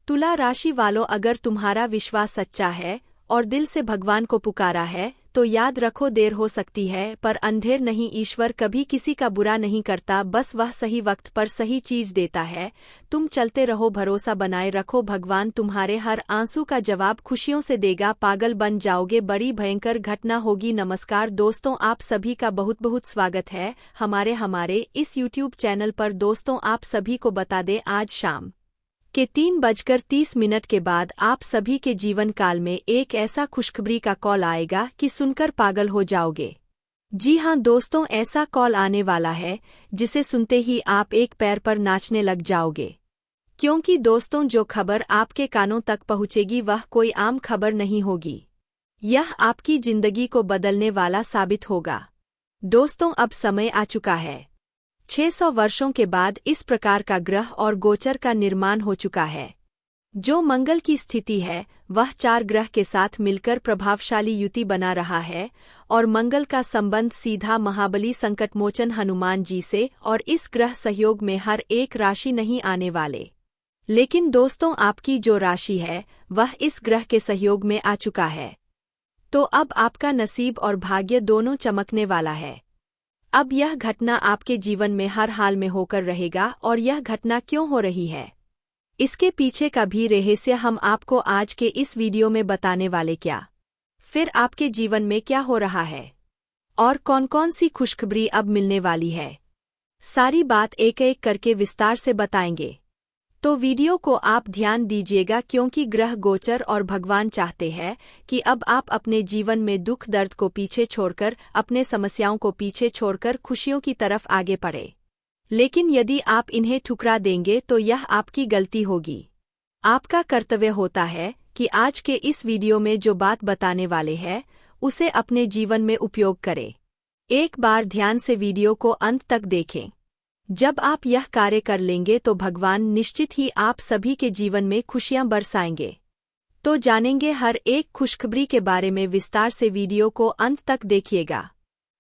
तुला राशि वालों, अगर तुम्हारा विश्वास सच्चा है और दिल से भगवान को पुकारा है तो याद रखो, देर हो सकती है पर अंधेर नहीं। ईश्वर कभी किसी का बुरा नहीं करता, बस वह सही वक्त पर सही चीज देता है। तुम चलते रहो, भरोसा बनाए रखो, भगवान तुम्हारे हर आंसू का जवाब खुशियों से देगा। पागल बन जाओगे, बड़ी भयंकर घटना होगी। नमस्कार दोस्तों, आप सभी का बहुत बहुत स्वागत है हमारे इस यूट्यूब चैनल पर। दोस्तों, आप सभी को बता दें, आज शाम के 3:30 के बाद आप सभी के जीवन काल में एक ऐसा खुशखबरी का कॉल आएगा कि सुनकर पागल हो जाओगे। जी हां दोस्तों, ऐसा कॉल आने वाला है जिसे सुनते ही आप एक पैर पर नाचने लग जाओगे। क्योंकि दोस्तों, जो खबर आपके कानों तक पहुंचेगी वह कोई आम खबर नहीं होगी। यह आपकी जिंदगी को बदलने वाला साबित होगा। दोस्तों, अब समय आ चुका है। 600 वर्षों के बाद इस प्रकार का ग्रह और गोचर का निर्माण हो चुका है। जो मंगल की स्थिति है वह 4 ग्रह के साथ मिलकर प्रभावशाली युति बना रहा है और मंगल का संबंध सीधा महाबली संकटमोचन हनुमान जी से, और इस ग्रह सहयोग में हर एक राशि नहीं आने वाले। लेकिन दोस्तों, आपकी जो राशि है वह इस ग्रह के सहयोग में आ चुका है। तो अब आपका नसीब और भाग्य दोनों चमकने वाला है। अब यह घटना आपके जीवन में हर हाल में होकर रहेगा, और यह घटना क्यों हो रही है इसके पीछे का भी रहस्य हम आपको आज के इस वीडियो में बताने वाले। क्या फिर आपके जीवन में क्या हो रहा है और कौन कौन सी खुशखबरी अब मिलने वाली है, सारी बात एक एक करके विस्तार से बताएंगे। तो वीडियो को आप ध्यान दीजिएगा, क्योंकि ग्रह गोचर और भगवान चाहते हैं कि अब आप अपने जीवन में दुख दर्द को पीछे छोड़कर, अपने समस्याओं को पीछे छोड़कर खुशियों की तरफ आगे बढ़े। लेकिन यदि आप इन्हें ठुकरा देंगे तो यह आपकी गलती होगी। आपका कर्तव्य होता है कि आज के इस वीडियो में जो बात बताने वाले हैं उसे अपने जीवन में उपयोग करें। एक बार ध्यान से वीडियो को अंत तक देखें। जब आप यह कार्य कर लेंगे तो भगवान निश्चित ही आप सभी के जीवन में खुशियां बरसाएंगे। तो जानेंगे हर एक खुशखबरी के बारे में विस्तार से, वीडियो को अंत तक देखिएगा।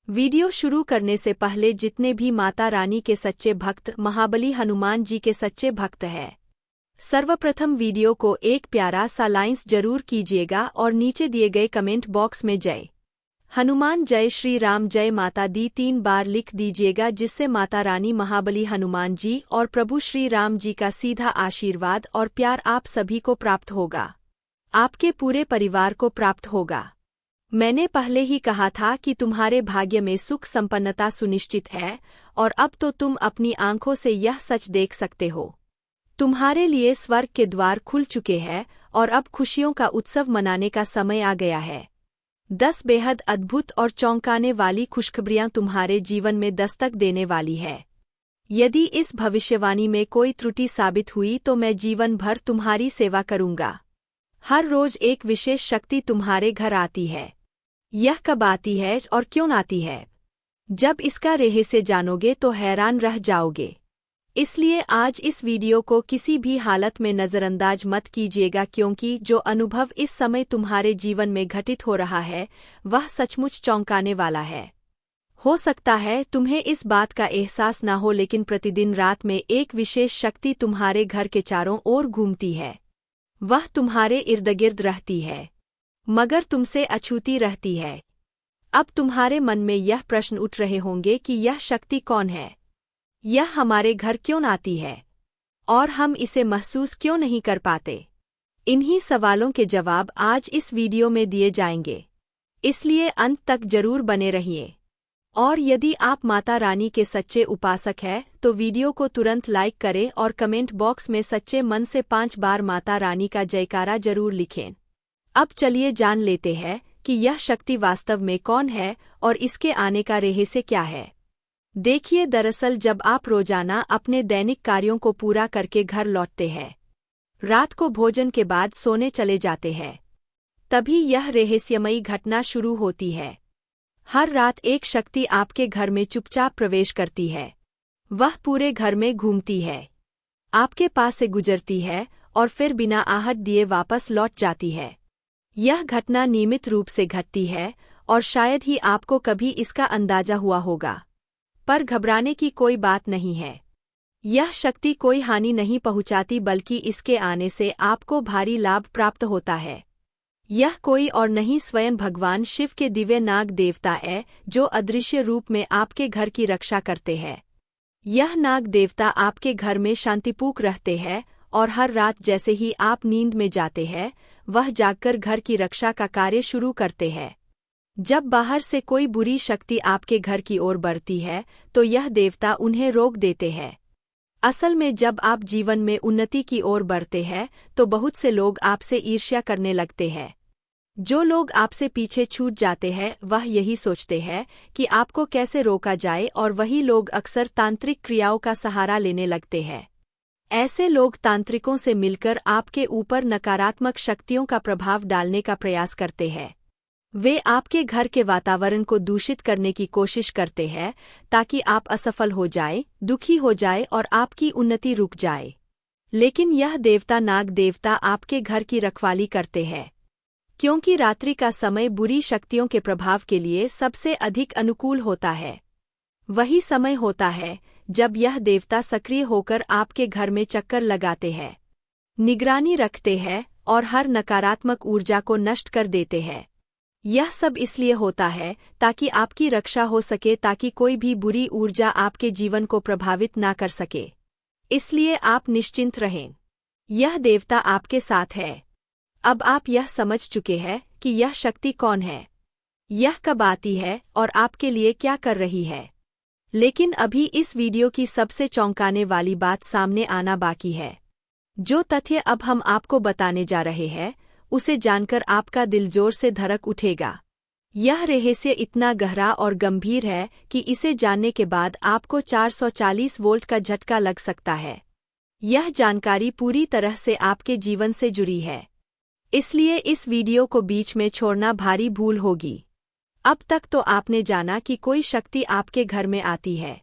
वीडियो शुरू करने से पहले जितने भी माता रानी के सच्चे भक्त, महाबली हनुमान जी के सच्चे भक्त हैं, सर्वप्रथम वीडियो को एक प्यारा सा लाइन्स जरूर कीजिएगा और नीचे दिए गए कमेंट बॉक्स में जय हनुमान, जय श्री राम, जय माता दी 3 बार लिख दीजिएगा, जिससे माता रानी, महाबली हनुमान जी और प्रभु श्री राम जी का सीधा आशीर्वाद और प्यार आप सभी को प्राप्त होगा, आपके पूरे परिवार को प्राप्त होगा। मैंने पहले ही कहा था कि तुम्हारे भाग्य में सुख संपन्नता सुनिश्चित है, और अब तो तुम अपनी आंखों से यह सच देख सकते हो। तुम्हारे लिए स्वर्ग के द्वार खुल चुके हैं और अब खुशियों का उत्सव मनाने का समय आ गया है। 10 बेहद अद्भुत और चौंकाने वाली खुशखबरियां तुम्हारे जीवन में दस्तक देने वाली है। यदि इस भविष्यवाणी में कोई त्रुटि साबित हुई तो मैं जीवन भर तुम्हारी सेवा करूंगा। हर रोज एक विशेष शक्ति तुम्हारे घर आती है। यह कब आती है और क्यों आती है, जब इसका रहस्य जानोगे तो हैरान रह जाओगे। इसलिए आज इस वीडियो को किसी भी हालत में नज़रअंदाज मत कीजिएगा, क्योंकि जो अनुभव इस समय तुम्हारे जीवन में घटित हो रहा है वह सचमुच चौंकाने वाला है। हो सकता है तुम्हें इस बात का एहसास ना हो, लेकिन प्रतिदिन रात में एक विशेष शक्ति तुम्हारे घर के चारों ओर घूमती है। वह तुम्हारे इर्द गिर्द रहती है मगर तुमसे अछूती रहती है। अब तुम्हारे मन में यह प्रश्न उठ रहे होंगे कि यह शक्ति कौन है, यह हमारे घर क्यों आती है और हम इसे महसूस क्यों नहीं कर पाते। इन्हीं सवालों के जवाब आज इस वीडियो में दिए जाएंगे, इसलिए अंत तक जरूर बने रहिए। और यदि आप माता रानी के सच्चे उपासक हैं तो वीडियो को तुरंत लाइक करें और कमेंट बॉक्स में सच्चे मन से 5 बार माता रानी का जयकारा जरूर लिखें। अब चलिए जान लेते हैं कि यह शक्ति वास्तव में कौन है और इसके आने का रहस्य क्या है। देखिए, दरअसल जब आप रोजाना अपने दैनिक कार्यों को पूरा करके घर लौटते हैं, रात को भोजन के बाद सोने चले जाते हैं, तभी यह रहस्यमयी घटना शुरू होती है। हर रात एक शक्ति आपके घर में चुपचाप प्रवेश करती है। वह पूरे घर में घूमती है, आपके पास से गुजरती है और फिर बिना आहट दिए वापस लौट जाती है। यह घटना नियमित रूप से घटती है और शायद ही आपको कभी इसका अंदाजा हुआ होगा। पर घबराने की कोई बात नहीं है। यह शक्ति कोई हानि नहीं पहुंचाती बल्कि इसके आने से आपको भारी लाभ प्राप्त होता है। यह कोई और नहीं स्वयं भगवान शिव के दिव्य नाग देवता है जो अदृश्य रूप में आपके घर की रक्षा करते हैं। यह नाग देवता आपके घर में शांतिपूर्वक रहते हैं और हर रात जैसे ही आप नींद में जाते हैं वह जागकर घर की रक्षा का कार्य शुरू करते हैं। जब बाहर से कोई बुरी शक्ति आपके घर की ओर बढ़ती है तो यह देवता उन्हें रोक देते हैं। असल में जब आप जीवन में उन्नति की ओर बढ़ते हैं तो बहुत से लोग आपसे ईर्ष्या करने लगते हैं। जो लोग आपसे पीछे छूट जाते हैं वह यही सोचते हैं कि आपको कैसे रोका जाए और वही लोग अक्सर तांत्रिक क्रियाओं का सहारा लेने लगते हैं। ऐसे लोग तांत्रिकों से मिलकर आपके ऊपर नकारात्मक शक्तियों का प्रभाव डालने का प्रयास करते हैं। वे आपके घर के वातावरण को दूषित करने की कोशिश करते हैं ताकि आप असफल हो जाए, दुखी हो जाए और आपकी उन्नति रुक जाए। लेकिन यह देवता नाग देवता आपके घर की रखवाली करते हैं, क्योंकि रात्रि का समय बुरी शक्तियों के प्रभाव के लिए सबसे अधिक अनुकूल होता है। वही समय होता है जब यह देवता सक्रिय होकर आपके घर में चक्कर लगाते हैं, निगरानी रखते हैं और हर नकारात्मक ऊर्जा को नष्ट कर देते हैं। यह सब इसलिए होता है ताकि आपकी रक्षा हो सके, ताकि कोई भी बुरी ऊर्जा आपके जीवन को प्रभावित ना कर सके। इसलिए आप निश्चिंत रहें, यह देवता आपके साथ है। अब आप यह समझ चुके हैं कि यह शक्ति कौन है, यह कब आती है और आपके लिए क्या कर रही है। लेकिन अभी इस वीडियो की सबसे चौंकाने वाली बात सामने आना बाकी है। जो तथ्य अब हम आपको बताने जा रहे हैं उसे जानकर आपका दिल जोर से धड़क उठेगा। यह रहस्य इतना गहरा और गंभीर है कि इसे जानने के बाद आपको 440 वोल्ट का झटका लग सकता है। यह जानकारी पूरी तरह से आपके जीवन से जुड़ी है, इसलिए इस वीडियो को बीच में छोड़ना भारी भूल होगी। अब तक तो आपने जाना कि कोई शक्ति आपके घर में आती है।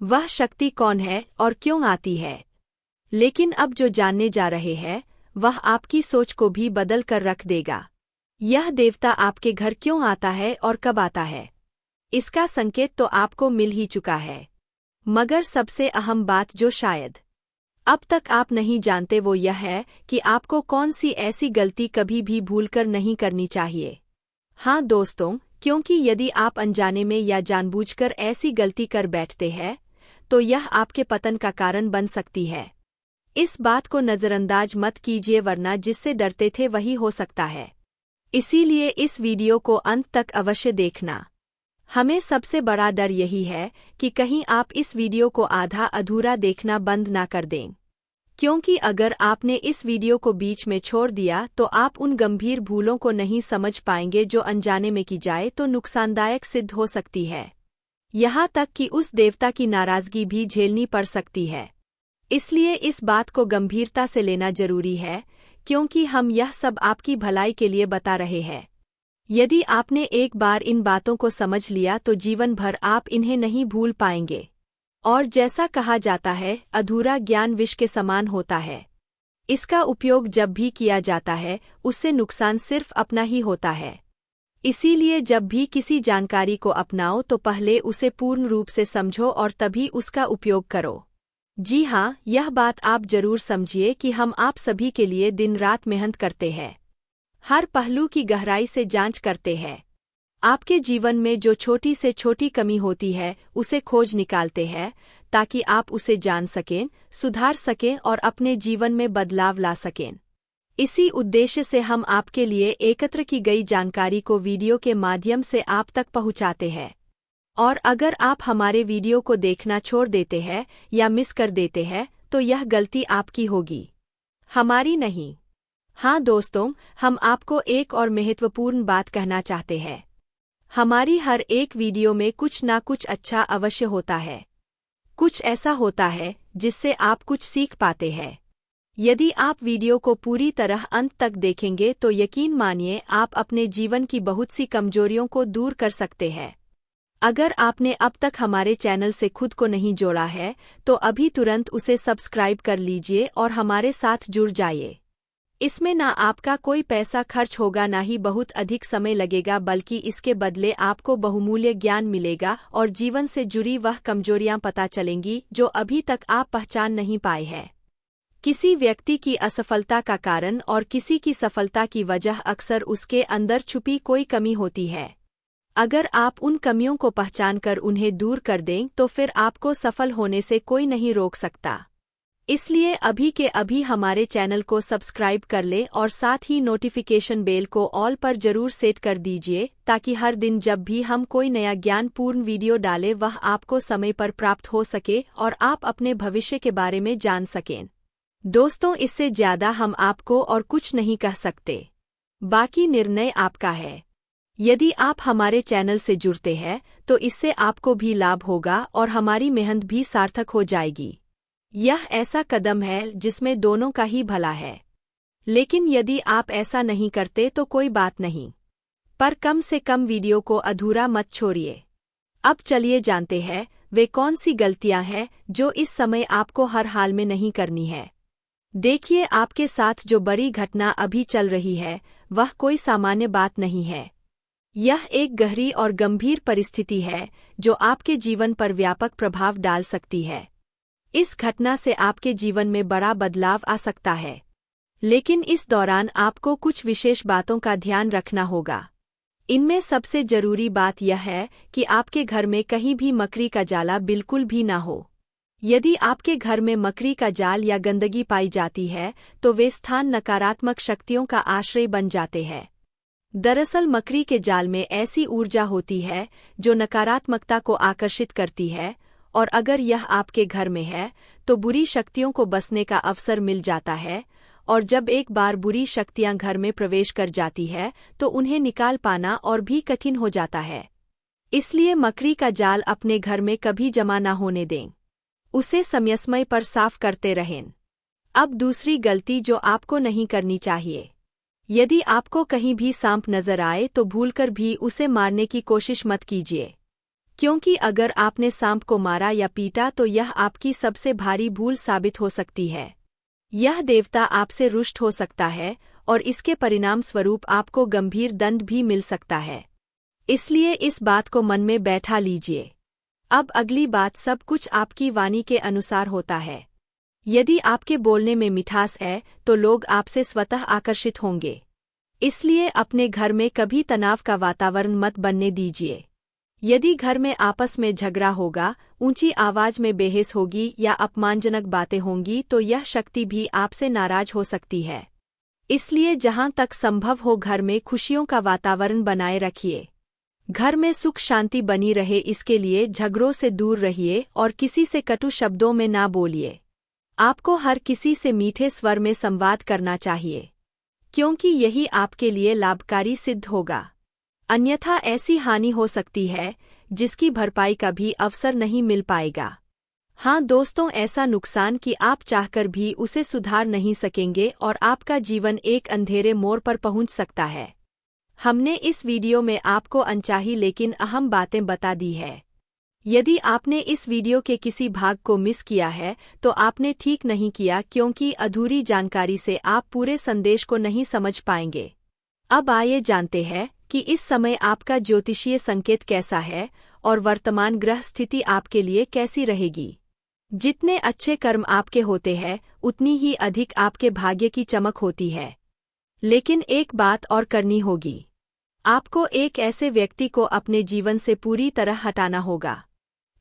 वह शक्ति कौन है और क्यों आती है, लेकिन अब जो जानने जा रहे हैं वह आपकी सोच को भी बदल कर रख देगा। यह देवता आपके घर क्यों आता है और कब आता है, इसका संकेत तो आपको मिल ही चुका है। मगर सबसे अहम बात जो शायद अब तक आप नहीं जानते वो यह है कि आपको कौन सी ऐसी गलती कभी भी भूलकर नहीं करनी चाहिए। हाँ दोस्तों, क्योंकि यदि आप अनजाने में या जानबूझकर ऐसी गलती कर बैठते हैं तो यह आपके पतन का कारण बन सकती है। इस बात को नज़रअंदाज मत कीजिए, वरना जिससे डरते थे वही हो सकता है। इसीलिए इस वीडियो को अंत तक अवश्य देखना। हमें सबसे बड़ा डर यही है कि कहीं आप इस वीडियो को आधा अधूरा देखना बंद ना कर दें, क्योंकि अगर आपने इस वीडियो को बीच में छोड़ दिया तो आप उन गंभीर भूलों को नहीं समझ पाएंगे जो अनजाने में की जाए तो नुकसानदायक सिद्ध हो सकती है। यहाँ तक कि उस देवता की नाराजगी भी झेलनी पड़ सकती है। इसलिए इस बात को गंभीरता से लेना जरूरी है, क्योंकि हम यह सब आपकी भलाई के लिए बता रहे हैं। यदि आपने एक बार इन बातों को समझ लिया तो जीवन भर आप इन्हें नहीं भूल पाएंगे। और जैसा कहा जाता है, अधूरा ज्ञान विष के समान होता है। इसका उपयोग जब भी किया जाता है उससे नुकसान सिर्फ अपना ही होता है। इसीलिए जब भी किसी जानकारी को अपनाओ तो पहले उसे पूर्ण रूप से समझो और तभी उसका उपयोग करो। जी हाँ, यह बात आप जरूर समझिए कि हम आप सभी के लिए दिन रात मेहनत करते हैं, हर पहलू की गहराई से जांच करते हैं। आपके जीवन में जो छोटी से छोटी कमी होती है उसे खोज निकालते हैं ताकि आप उसे जान सकें, सुधार सकें और अपने जीवन में बदलाव ला सकें। इसी उद्देश्य से हम आपके लिए एकत्र की गई जानकारी को वीडियो के माध्यम से आप तक पहुंचाते हैं। और अगर आप हमारे वीडियो को देखना छोड़ देते हैं या मिस कर देते हैं तो यह गलती आपकी होगी, हमारी नहीं। हाँ दोस्तों, हम आपको एक और महत्वपूर्ण बात कहना चाहते हैं। हमारी हर एक वीडियो में कुछ ना कुछ अच्छा अवश्य होता है। कुछ ऐसा होता है जिससे आप कुछ सीख पाते हैं। यदि आप वीडियो को पूरी तरह अंत तक देखेंगे तो यकीन मानिए आप अपने जीवन की बहुत सी कमजोरियों को दूर कर सकते हैं। अगर आपने अब तक हमारे चैनल से खुद को नहीं जोड़ा है तो अभी तुरंत उसे सब्सक्राइब कर लीजिए और हमारे साथ जुड़ जाइए। इसमें ना आपका कोई पैसा खर्च होगा ना ही बहुत अधिक समय लगेगा, बल्कि इसके बदले आपको बहुमूल्य ज्ञान मिलेगा और जीवन से जुड़ी वह कमजोरियां पता चलेंगी जो अभी तक आप पहचान नहीं पाए हैं। किसी व्यक्ति की असफलता का कारण और किसी की सफलता की वजह अक्सर उसके अंदर छुपी कोई कमी होती है। अगर आप उन कमियों को पहचानकर उन्हें दूर कर दें तो फिर आपको सफल होने से कोई नहीं रोक सकता। इसलिए अभी के अभी हमारे चैनल को सब्सक्राइब कर लें और साथ ही नोटिफिकेशन बेल को ऑल पर जरूर सेट कर दीजिए, ताकि हर दिन जब भी हम कोई नया ज्ञानपूर्ण वीडियो डालें वह आपको समय पर प्राप्त हो सके और आप अपने भविष्य के बारे में जान सकें। दोस्तों, इससे ज्यादा हम आपको और कुछ नहीं कह सकते, बाकी निर्णय आपका है। यदि आप हमारे चैनल से जुड़ते हैं तो इससे आपको भी लाभ होगा और हमारी मेहनत भी सार्थक हो जाएगी। यह ऐसा कदम है जिसमें दोनों का ही भला है। लेकिन यदि आप ऐसा नहीं करते तो कोई बात नहीं, पर कम से कम वीडियो को अधूरा मत छोड़िए। अब चलिए जानते हैं वे कौन सी गलतियां हैं जो इस समय आपको हर हाल में नहीं करनी है। देखिए, आपके साथ जो बड़ी घटना अभी चल रही है वह कोई सामान्य बात नहीं है। यह एक गहरी और गंभीर परिस्थिति है जो आपके जीवन पर व्यापक प्रभाव डाल सकती है। इस घटना से आपके जीवन में बड़ा बदलाव आ सकता है, लेकिन इस दौरान आपको कुछ विशेष बातों का ध्यान रखना होगा। इनमें सबसे जरूरी बात यह है कि आपके घर में कहीं भी मकड़ी का जाला बिल्कुल भी ना हो। यदि आपके घर में मकड़ी का जाल या गंदगी पाई जाती है तो वे स्थान नकारात्मक शक्तियों का आश्रय बन जाते हैं। दरअसल मकड़ी के जाल में ऐसी ऊर्जा होती है जो नकारात्मकता को आकर्षित करती है, और अगर यह आपके घर में है तो बुरी शक्तियों को बसने का अवसर मिल जाता है, और जब एक बार बुरी शक्तियां घर में प्रवेश कर जाती है तो उन्हें निकाल पाना और भी कठिन हो जाता है। इसलिए मकड़ी का जाल अपने घर में कभी जमा न होने दें, उसे समय समय पर साफ करते रहें। अब दूसरी गलती जो आपको नहीं करनी चाहिए, यदि आपको कहीं भी सांप नजर आए तो भूलकर भी उसे मारने की कोशिश मत कीजिए, क्योंकि अगर आपने सांप को मारा या पीटा तो यह आपकी सबसे भारी भूल साबित हो सकती है। यह देवता आपसे रुष्ट हो सकता है और इसके परिणाम स्वरूप आपको गंभीर दंड भी मिल सकता है। इसलिए इस बात को मन में बैठा लीजिए। अब अगली बात, सब कुछ आपकी वाणी के अनुसार होता है। यदि आपके बोलने में मिठास है तो लोग आपसे स्वतः आकर्षित होंगे। इसलिए अपने घर में कभी तनाव का वातावरण मत बनने दीजिए। यदि घर में आपस में झगड़ा होगा, ऊंची आवाज में बहस होगी या अपमानजनक बातें होंगी तो यह शक्ति भी आपसे नाराज हो सकती है। इसलिए जहां तक संभव हो घर में खुशियों का वातावरण बनाए रखिए। घर में सुख शांति बनी रहे, इसके लिए झगड़ों से दूर रहिए और किसी से कटु शब्दों में ना बोलिए। आपको हर किसी से मीठे स्वर में संवाद करना चाहिए, क्योंकि यही आपके लिए लाभकारी सिद्ध होगा। अन्यथा ऐसी हानि हो सकती है जिसकी भरपाई का भी अवसर नहीं मिल पाएगा। हाँ दोस्तों, ऐसा नुकसान कि आप चाहकर भी उसे सुधार नहीं सकेंगे और आपका जीवन एक अंधेरे मोड़ पर पहुंच सकता है। हमने इस वीडियो में आपको अनचाही लेकिन अहम बातें बता दी है। यदि आपने इस वीडियो के किसी भाग को मिस किया है तो आपने ठीक नहीं किया, क्योंकि अधूरी जानकारी से आप पूरे संदेश को नहीं समझ पाएंगे। अब आइए जानते हैं कि इस समय आपका ज्योतिषीय संकेत कैसा है और वर्तमान ग्रह स्थिति आपके लिए कैसी रहेगी। जितने अच्छे कर्म आपके होते हैं उतनी ही अधिक आपके भाग्य की चमक होती है। लेकिन एक बात और करनी होगी, आपको एक ऐसे व्यक्ति को अपने जीवन से पूरी तरह हटाना होगा,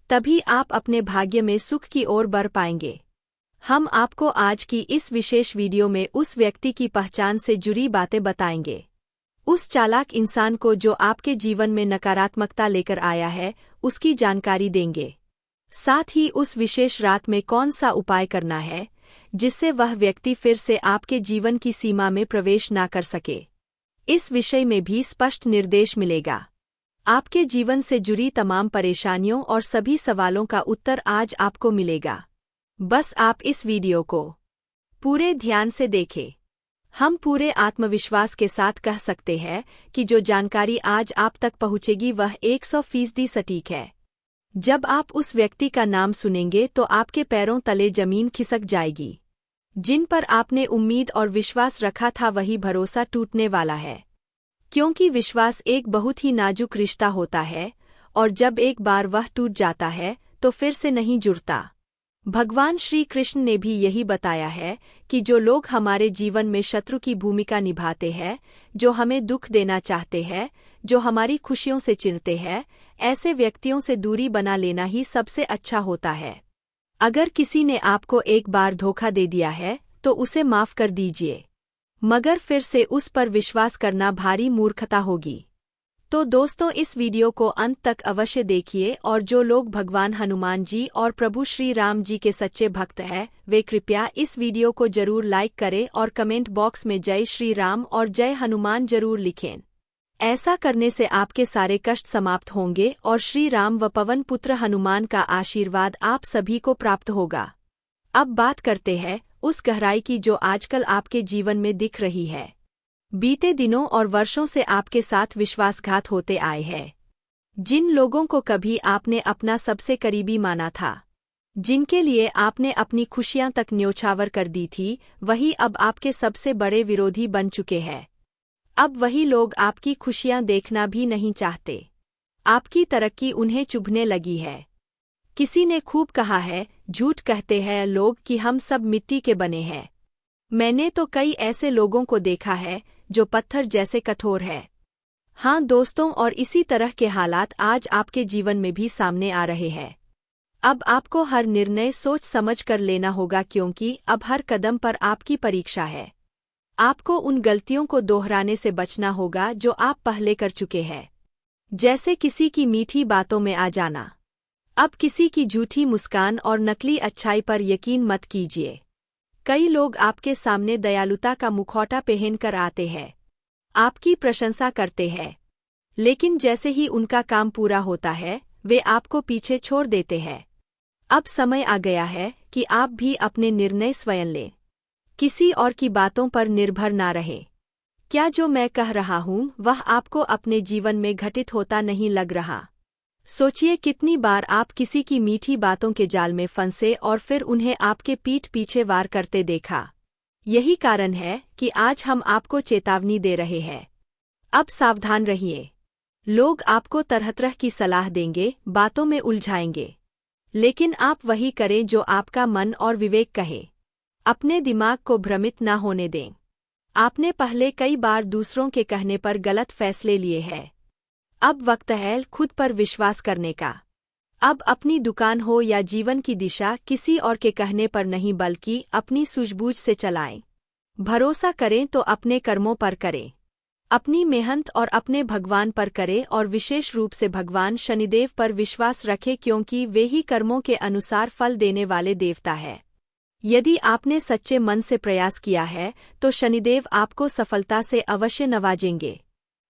तभी आप अपने भाग्य में सुख की ओर बढ़ पाएंगे। हम आपको आज की इस विशेष वीडियो में उस व्यक्ति की पहचान से जुड़ी बातें बताएंगे, उस चालाक इंसान को जो आपके जीवन में नकारात्मकता लेकर आया है उसकी जानकारी देंगे। साथ ही उस विशेष रात में कौन सा उपाय करना है जिससे वह व्यक्ति फिर से आपके जीवन की सीमा में प्रवेश ना कर सके। इस विषय में भी स्पष्ट निर्देश मिलेगा। आपके जीवन से जुड़ी तमाम परेशानियों और सभी सवालों का उत्तर आज आपको मिलेगा। बस आप इस वीडियो को पूरे ध्यान से देखें। हम पूरे आत्मविश्वास के साथ कह सकते हैं कि जो जानकारी आज आप तक पहुंचेगी वह 100% सटीक है। जब आप उस व्यक्ति का नाम सुनेंगे तो आपके पैरों तले जमीन खिसक जाएगी। जिन पर आपने उम्मीद और विश्वास रखा था वही भरोसा टूटने वाला है। क्योंकि विश्वास एक बहुत ही नाजुक रिश्ता होता है और जब एक बार वह टूट जाता है तो फिर से नहीं जुड़ता। भगवान श्री कृष्ण ने भी यही बताया है कि जो लोग हमारे जीवन में शत्रु की भूमिका निभाते हैं, जो हमें दुख देना चाहते हैं, जो हमारी खुशियों से चिढ़ते हैं, ऐसे व्यक्तियों से दूरी बना लेना ही सबसे अच्छा होता है। अगर किसी ने आपको एक बार धोखा दे दिया है तो उसे माफ कर दीजिए, मगर फिर से उस पर विश्वास करना भारी मूर्खता होगी। तो दोस्तों, इस वीडियो को अंत तक अवश्य देखिए और जो लोग भगवान हनुमान जी और प्रभु श्री राम जी के सच्चे भक्त हैं, वे कृपया इस वीडियो को जरूर लाइक करें और कमेंट बॉक्स में जय श्री राम और जय हनुमान जरूर लिखें। ऐसा करने से आपके सारे कष्ट समाप्त होंगे और श्री राम व पवन पुत्र हनुमान का आशीर्वाद आप सभी को प्राप्त होगा। अब बात करते हैं उस गहराई की जो आजकल आपके जीवन में दिख रही है। बीते दिनों और वर्षों से आपके साथ विश्वासघात होते आए हैं। जिन लोगों को कभी आपने अपना सबसे करीबी माना था, जिनके लिए आपने अपनी खुशियां तक न्योछावर कर दी थी, वही अब आपके सबसे बड़े विरोधी बन चुके हैं। अब वही लोग आपकी खुशियां देखना भी नहीं चाहते। आपकी तरक्की उन्हें चुभने लगी है। किसी ने खूब कहा है, झूठ कहते हैं लोग कि हम सब मिट्टी के बने हैं। मैंने तो कई ऐसे लोगों को देखा है जो पत्थर जैसे कठोर है। हाँ दोस्तों, और इसी तरह के हालात आज आपके जीवन में भी सामने आ रहे हैं। अब आपको हर निर्णय सोच समझ कर लेना होगा, क्योंकि अब हर कदम पर आपकी परीक्षा है। आपको उन गलतियों को दोहराने से बचना होगा जो आप पहले कर चुके हैं। जैसे किसी की मीठी बातों में आ जाना। अब किसी की झूठी मुस्कान और नकली अच्छाई पर यकीन मत कीजिए। कई लोग आपके सामने दयालुता का मुखौटा पहनकर आते हैं, आपकी प्रशंसा करते हैं, लेकिन जैसे ही उनका काम पूरा होता है वे आपको पीछे छोड़ देते हैं। अब समय आ गया है कि आप भी अपने निर्णय स्वयं लें। किसी और की बातों पर निर्भर ना रहे। क्या जो मैं कह रहा हूँ वह आपको अपने जीवन में घटित होता नहीं लग रहा? सोचिए, कितनी बार आप किसी की मीठी बातों के जाल में फंसे और फिर उन्हें आपके पीठ पीछे वार करते देखा। यही कारण है कि आज हम आपको चेतावनी दे रहे हैं। अब सावधान रहिए। लोग आपको तरह तरह की सलाह देंगे, बातों में उलझाएंगे, लेकिन आप वही करें जो आपका मन और विवेक कहे। अपने दिमाग को भ्रमित ना होने दें। आपने पहले कई बार दूसरों के कहने पर गलत फैसले लिए हैं। अब वक्त है खुद पर विश्वास करने का। अब अपनी दुकान हो या जीवन की दिशा किसी और के कहने पर नहीं बल्कि अपनी सूझबूझ से चलाएं। भरोसा करें तो अपने कर्मों पर करें, अपनी मेहनत और अपने भगवान पर करें और विशेष रूप से भगवान शनिदेव पर विश्वास रखें, क्योंकि वे ही कर्मों के अनुसार फल देने वाले देवता है। यदि आपने सच्चे मन से प्रयास किया है तो शनिदेव आपको सफलता से अवश्य नवाजेंगे।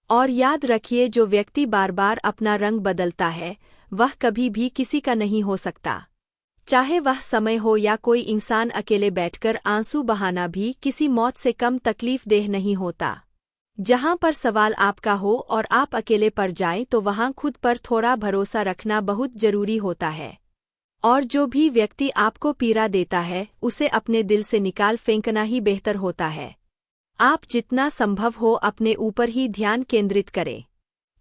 और याद रखिए, जो व्यक्ति बार बार अपना रंग बदलता है वह कभी भी किसी का नहीं हो सकता। चाहे वह समय हो या कोई इंसान अकेले बैठकर आंसू बहाना भी किसी मौत से कम तकलीफदेह नहीं होता। जहां पर सवाल आपका हो और आप अकेले पड़ जाएं तो वहां खुद पर थोड़ा भरोसा रखना बहुत जरूरी होता है। और जो भी व्यक्ति आपको पीड़ा देता है उसे अपने दिल से निकाल फेंकना ही बेहतर होता है। आप जितना संभव हो अपने ऊपर ही ध्यान केंद्रित करें।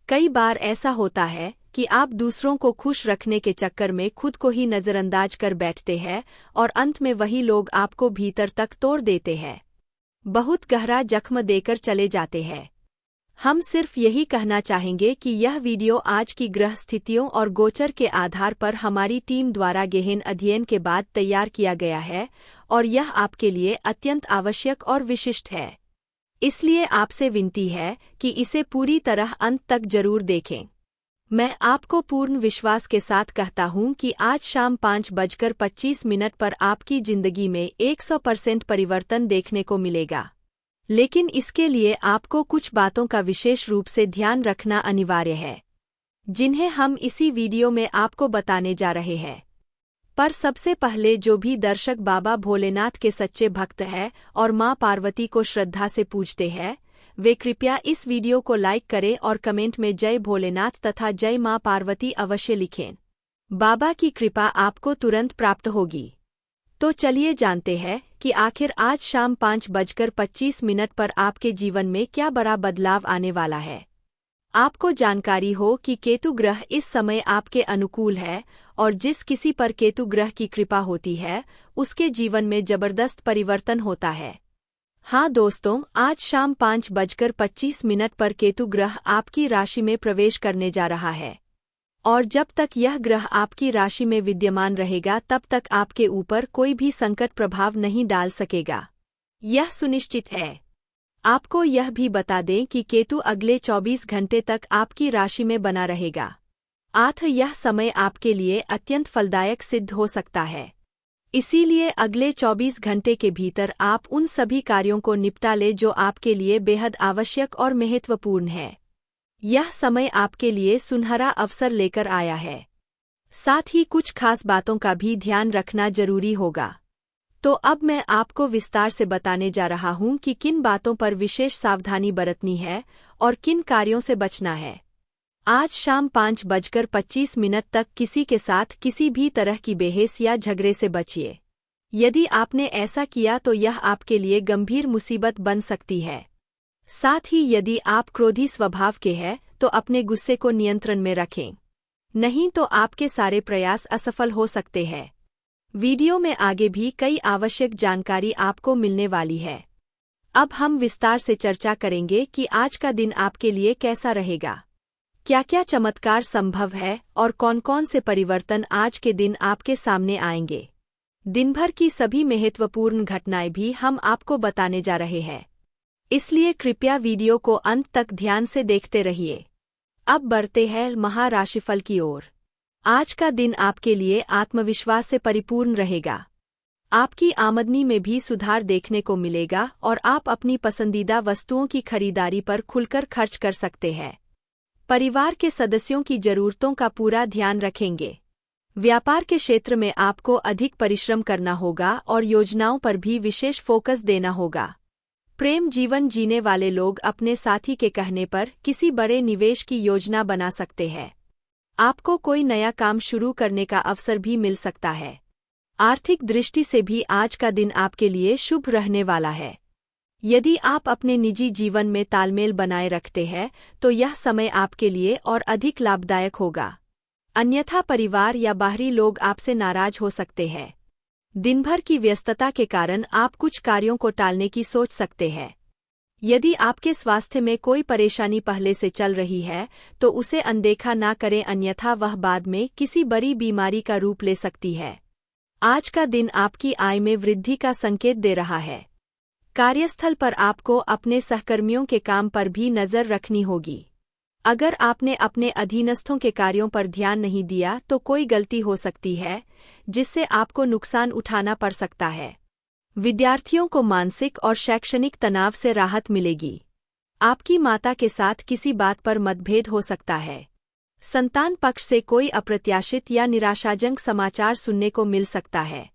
कई बार ऐसा होता है कि आप दूसरों को खुश रखने के चक्कर में खुद को ही नज़रअंदाज कर बैठते हैं और अंत में वही लोग आपको भीतर तक तोड़ देते हैं, बहुत गहरा जख्म देकर चले जाते हैं। हम सिर्फ यही कहना चाहेंगे कि यह वीडियो आज की ग्रह स्थितियों और गोचर के आधार पर हमारी टीम द्वारा गहन अध्ययन के बाद तैयार किया गया है और यह आपके लिए अत्यंत आवश्यक और विशिष्ट है। इसलिए आपसे विनती है कि इसे पूरी तरह अंत तक जरूर देखें। मैं आपको पूर्ण विश्वास के साथ कहता हूं कि आज शाम 5:25 पर आपकी जिंदगी में 100% परिवर्तन देखने को मिलेगा। लेकिन इसके लिए आपको कुछ बातों का विशेष रूप से ध्यान रखना अनिवार्य है, जिन्हें हम इसी वीडियो में आपको बताने जा रहे हैं। पर सबसे पहले जो भी दर्शक बाबा भोलेनाथ के सच्चे भक्त हैं और मां पार्वती को श्रद्धा से पूजते हैं, वे कृपया इस वीडियो को लाइक करें और कमेंट में जय भोलेनाथ तथा जय मां पार्वती अवश्य लिखें। बाबा की कृपा आपको तुरंत प्राप्त होगी। तो चलिए जानते हैं कि आखिर आज शाम 5:25 पर आपके जीवन में क्या बड़ा बदलाव आने वाला है। आपको जानकारी हो कि केतु ग्रह इस समय आपके अनुकूल है और जिस किसी पर केतु ग्रह की कृपा होती है उसके जीवन में जबरदस्त परिवर्तन होता है। हाँ दोस्तों, आज शाम 5:25 पर केतु ग्रह आपकी राशि में प्रवेश करने जा रहा है और जब तक यह ग्रह आपकी राशि में विद्यमान रहेगा तब तक आपके ऊपर कोई भी संकट प्रभाव नहीं डाल सकेगा, यह सुनिश्चित है। आपको यह भी बता दें कि केतु अगले 24 घंटे तक आपकी राशि में बना रहेगा, अतः यह समय आपके लिए अत्यंत फलदायक सिद्ध हो सकता है। इसीलिए अगले 24 घंटे के भीतर आप उन सभी कार्यों को निपटा लें जो आपके लिए बेहद आवश्यक और महत्वपूर्ण है। यह समय आपके लिए सुनहरा अवसर लेकर आया है। साथ ही कुछ खास बातों का भी ध्यान रखना जरूरी होगा। तो अब मैं आपको विस्तार से बताने जा रहा हूं कि किन बातों पर विशेष सावधानी बरतनी है और किन कार्यों से बचना है। आज शाम 5:25 तक किसी के साथ किसी भी तरह की बहस या झगड़े से बचिए। यदि आपने ऐसा किया तो यह आपके लिए गंभीर मुसीबत बन सकती है। साथ ही यदि आप क्रोधी स्वभाव के हैं तो अपने गुस्से को नियंत्रण में रखें, नहीं तो आपके सारे प्रयास असफल हो सकते हैं। वीडियो में आगे भी कई आवश्यक जानकारी आपको मिलने वाली है। अब हम विस्तार से चर्चा करेंगे कि आज का दिन आपके लिए कैसा रहेगा, क्या क्या चमत्कार संभव है और कौन कौन से परिवर्तन आज के दिन आपके सामने आएंगे। दिन भर की सभी महत्वपूर्ण घटनाएं भी हम आपको बताने जा रहे हैं, इसलिए कृपया वीडियो को अंत तक ध्यान से देखते रहिए। अब बढ़ते हैं महाराशिफल की ओर। आज का दिन आपके लिए आत्मविश्वास से परिपूर्ण रहेगा। आपकी आमदनी में भी सुधार देखने को मिलेगा और आप अपनी पसंदीदा वस्तुओं की खरीदारी पर खुलकर खर्च कर सकते हैं। परिवार के सदस्यों की जरूरतों का पूरा ध्यान रखेंगे। व्यापार के क्षेत्र में आपको अधिक परिश्रम करना होगा और योजनाओं पर भी विशेष फोकस देना होगा। प्रेम जीवन जीने वाले लोग अपने साथी के कहने पर किसी बड़े निवेश की योजना बना सकते हैं। आपको कोई नया काम शुरू करने का अवसर भी मिल सकता है। आर्थिक दृष्टि से भी आज का दिन आपके लिए शुभ रहने वाला है। यदि आप अपने निजी जीवन में तालमेल बनाए रखते हैं तो यह समय आपके लिए और अधिक लाभदायक होगा, अन्यथा परिवार या बाहरी लोग आपसे नाराज हो सकते हैं। दिन भर की व्यस्तता के कारण आप कुछ कार्यों को टालने की सोच सकते हैं। यदि आपके स्वास्थ्य में कोई परेशानी पहले से चल रही है तो उसे अनदेखा ना करें, अन्यथा वह बाद में किसी बड़ी बीमारी का रूप ले सकती है। आज का दिन आपकी आय में वृद्धि का संकेत दे रहा है। कार्यस्थल पर आपको अपने सहकर्मियों के काम पर भी नजर रखनी होगी। अगर आपने अपने अधीनस्थों के कार्यों पर ध्यान नहीं दिया तो कोई गलती हो सकती है जिससे आपको नुकसान उठाना पड़ सकता है। विद्यार्थियों को मानसिक और शैक्षणिक तनाव से राहत मिलेगी। आपकी माता के साथ किसी बात पर मतभेद हो सकता है। संतान पक्ष से कोई अप्रत्याशित या निराशाजनक समाचार सुनने को मिल सकता है।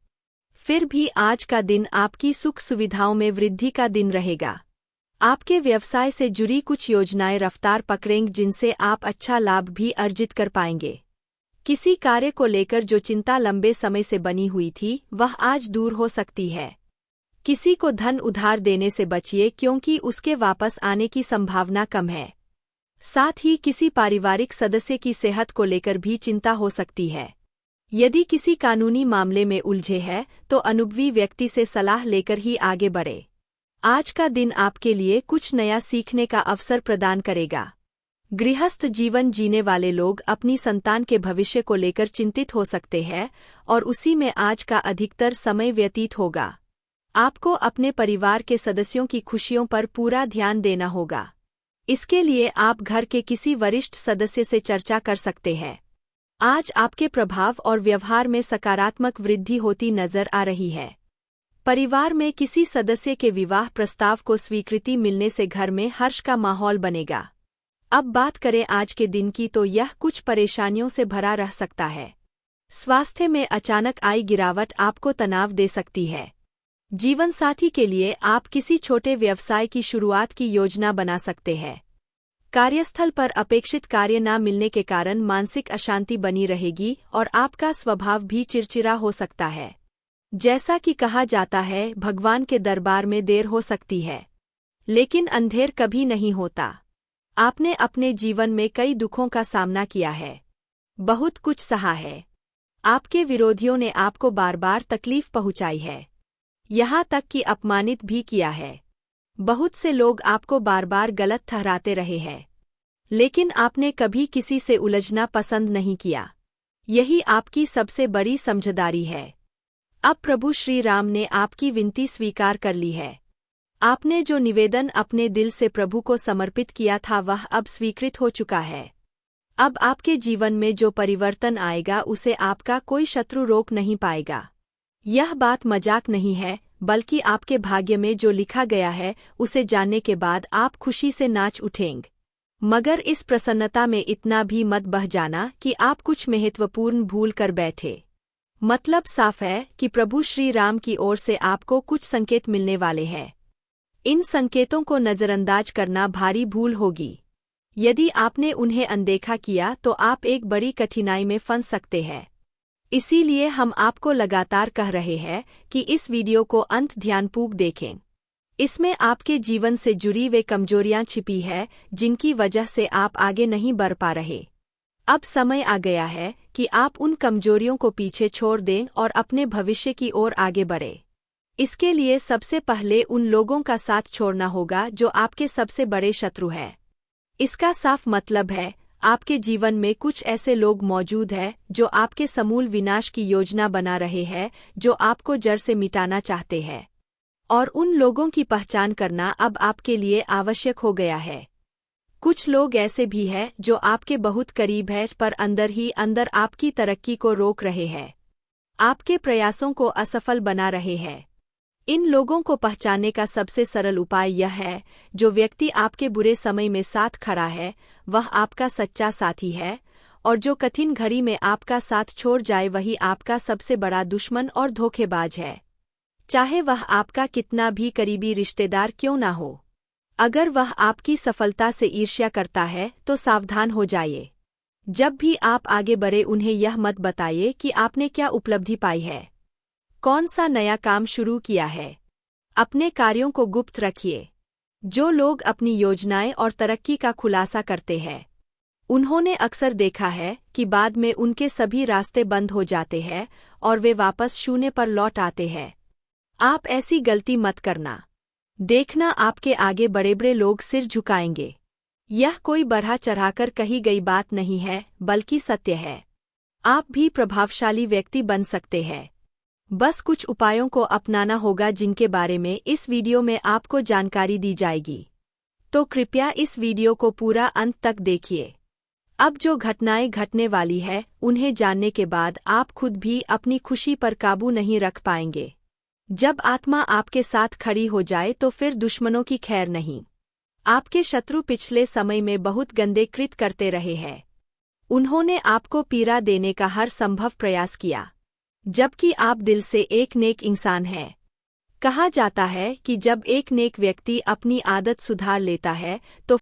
फिर भी आज का दिन आपकी सुख सुविधाओं में वृद्धि का दिन रहेगा। आपके व्यवसाय से जुड़ी कुछ योजनाएं रफ्तार पकड़ेंगी जिनसे आप अच्छा लाभ भी अर्जित कर पाएंगे। किसी कार्य को लेकर जो चिंता लंबे समय से बनी हुई थी वह आज दूर हो सकती है। किसी को धन उधार देने से बचिए क्योंकि उसके वापस आने की संभावना कम है। साथ ही किसी पारिवारिक सदस्य की सेहत को लेकर भी चिंता हो सकती है। यदि किसी कानूनी मामले में उलझे हैं तो अनुभवी व्यक्ति से सलाह लेकर ही आगे बढ़े। आज का दिन आपके लिए कुछ नया सीखने का अवसर प्रदान करेगा। गृहस्थ जीवन जीने वाले लोग अपनी संतान के भविष्य को लेकर चिंतित हो सकते हैं और उसी में आज का अधिकतर समय व्यतीत होगा। आपको अपने परिवार के सदस्यों की खुशियों पर पूरा ध्यान देना होगा। इसके लिए आप घर के किसी वरिष्ठ सदस्य से चर्चा कर सकते हैं। आज आपके प्रभाव और व्यवहार में सकारात्मक वृद्धि होती नजर आ रही है। परिवार में किसी सदस्य के विवाह प्रस्ताव को स्वीकृति मिलने से घर में हर्ष का माहौल बनेगा। अब बात करें आज के दिन की तो यह कुछ परेशानियों से भरा रह सकता है। स्वास्थ्य में अचानक आई गिरावट आपको तनाव दे सकती है। जीवनसाथी के लिए आप किसी छोटे व्यवसाय की शुरुआत की योजना बना सकते हैं। कार्यस्थल पर अपेक्षित कार्य न मिलने के कारण मानसिक अशांति बनी रहेगी और आपका स्वभाव भी चिड़चिड़ा हो सकता है। जैसा कि कहा जाता है, भगवान के दरबार में देर हो सकती है, लेकिन अंधेर कभी नहीं होता। आपने अपने जीवन में कई दुखों का सामना किया है, बहुत कुछ सहा है। आपके विरोधियों ने आपको बार बार तकलीफ पहुंचाई है, यहाँ तक कि अपमानित भी किया है। बहुत से लोग आपको बार बार गलत ठहराते रहे हैं, लेकिन आपने कभी किसी से उलझना पसंद नहीं किया। यही आपकी सबसे बड़ी समझदारी है। अब प्रभु श्री राम ने आपकी विनती स्वीकार कर ली है। आपने जो निवेदन अपने दिल से प्रभु को समर्पित किया था वह अब स्वीकृत हो चुका है। अब आपके जीवन में जो परिवर्तन आएगा उसे आपका कोई शत्रु रोक नहीं पाएगा। यह बात मजाक नहीं है, बल्कि आपके भाग्य में जो लिखा गया है उसे जानने के बाद आप खुशी से नाच उठेंगे। मगर इस प्रसन्नता में इतना भी मत बह जाना कि आप कुछ महत्वपूर्ण भूल कर बैठे। मतलब साफ है कि प्रभु श्री राम की ओर से आपको कुछ संकेत मिलने वाले हैं। इन संकेतों को नज़रअंदाज करना भारी भूल होगी। यदि आपने उन्हें अनदेखा किया तो आप एक बड़ी कठिनाई में फंस सकते हैं। इसीलिए हम आपको लगातार कह रहे हैं कि इस वीडियो को अंत ध्यानपूर्वक देखें। इसमें आपके जीवन से जुड़ी वे कमजोरियां छिपी है जिनकी वजह से आप आगे नहीं बढ़ पा रहे। अब समय आ गया है कि आप उन कमजोरियों को पीछे छोड़ दें और अपने भविष्य की ओर आगे बढ़ें। इसके लिए सबसे पहले उन लोगों का साथ छोड़ना होगा जो आपके सबसे बड़े शत्रु हैं। इसका साफ मतलब है, आपके जीवन में कुछ ऐसे लोग मौजूद हैं जो आपके समूल विनाश की योजना बना रहे हैं, जो आपको जड़ से मिटाना चाहते हैं। और उन लोगों की पहचान करना अब आपके लिए आवश्यक हो गया है। कुछ लोग ऐसे भी हैं जो आपके बहुत करीब हैं पर अंदर ही अंदर आपकी तरक्की को रोक रहे हैं, आपके प्रयासों को असफल बना रहे हैं। इन लोगों को पहचानने का सबसे सरल उपाय यह है, जो व्यक्ति आपके बुरे समय में साथ खड़ा है वह आपका सच्चा साथी है, और जो कठिन घड़ी में आपका साथ छोड़ जाए वही आपका सबसे बड़ा दुश्मन और धोखेबाज है, चाहे वह आपका कितना भी करीबी रिश्तेदार क्यों ना हो। अगर वह आपकी सफलता से ईर्ष्या करता है तो सावधान हो जाइए। जब भी आप आगे बढ़े उन्हें यह मत बताइए कि आपने क्या उपलब्धि पाई है, कौन सा नया काम शुरू किया है। अपने कार्यों को गुप्त रखिए। जो लोग अपनी योजनाएं और तरक्की का खुलासा करते हैं, उन्होंने अक्सर देखा है कि बाद में उनके सभी रास्ते बंद हो जाते हैं और वे वापस शून्य पर लौट आते हैं। आप ऐसी गलती मत करना। देखना, आपके आगे बड़े बड़े लोग सिर झुकाएंगे। यह कोई बढ़ा चढ़ाकर कही गई बात नहीं है, बल्कि सत्य है। आप भी प्रभावशाली व्यक्ति बन सकते हैं। बस कुछ उपायों को अपनाना होगा जिनके बारे में इस वीडियो में आपको जानकारी दी जाएगी। तो कृपया इस वीडियो को पूरा अंत तक देखिए। अब जो घटनाएं घटने वाली है उन्हें जानने के बाद आप खुद भी अपनी खुशी पर काबू नहीं रख पाएंगे। जब आत्मा आपके साथ खड़ी हो जाए तो फिर दुश्मनों की खैर नहीं। आपके शत्रु पिछले समय में बहुत गंदे कृत्य करते रहे हैं। उन्होंने आपको पीड़ा देने का हर संभव प्रयास किया, जबकि आप दिल से एक नेक इंसान हैं। कहा जाता है कि जब एक नेक व्यक्ति अपनी आदत सुधार लेता है तो